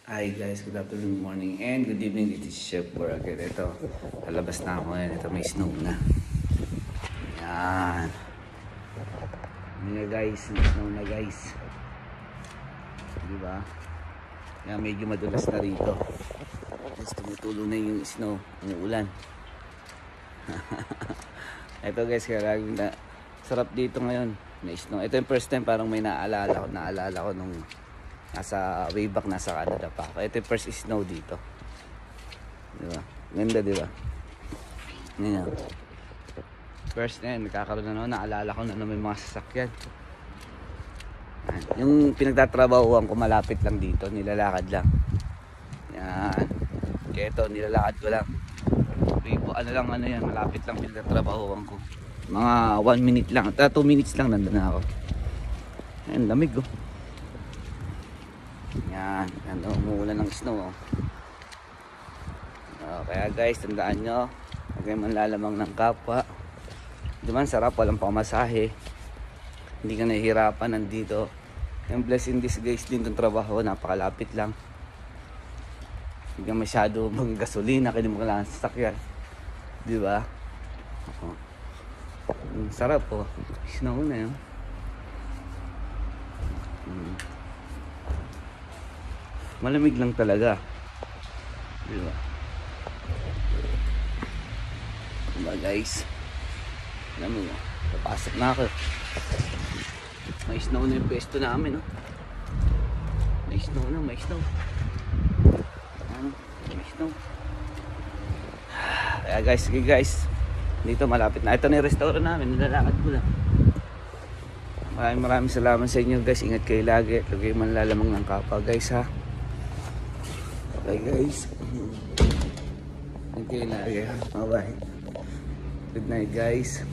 Hi guys, good afternoon, morning, and good evening. This is Chef Boracay. Ito, palabas na ako ngayon. Ito, may snow na. Yan. Ano na guys, may snow na guys. Diba? Yan, medyo madulas na rito. Guys, tumutulo na yung snow, yung ulan. Ito guys, kaya laging na sarap dito ngayon. May snow. Ito yung first time parang may naalala ko nung nasa way back, nasa Canada pa ako. Ito yung first snow dito. Diba? Ganda, diba? Yan. First na yan, nagkakaroon na naalala ko na may mga sasakyan. Yung pinagtatrabahuan ko malapit lang dito, nilalakad lang. Yan. Kaya ito, nilalakad ko lang. Ano yan, malapit lang pinagtatrabahuan ko. Mga 1 minute lang, 2 minutes lang nandun na ako. Ayan, lamig oh. Yan, ano, umuulan ng snow oh. Kaya guys, tandaan nyo, huwag kayo manlalamang ng kapwa. Diman sarap, walang pamasahe. Hindi ka nahihirapan nandito. Yung blessing this guys din itong trabaho, napakalapit lang. Hindi ka masyado mag-gasolina, kaya mo kailangan sasakyan. Diba? Sarap po. Snow na yun. Malamig lang talaga. Diba? Diba guys? Alam mo, papasok na ako. May snow na yung pesto namin. Oh. May snow na, may snow. May snow. Kaya guys, sige guys. Dito malapit na. Ito na yung restaurant namin. Nilalakad ko lang. Maraming salamat sa inyo guys. Ingat kayo lagi. Huwag kayo manlalamang ng kapwa guys ha. Okay guys. Ingat kayo lagi ha. Bye bye. Good night guys.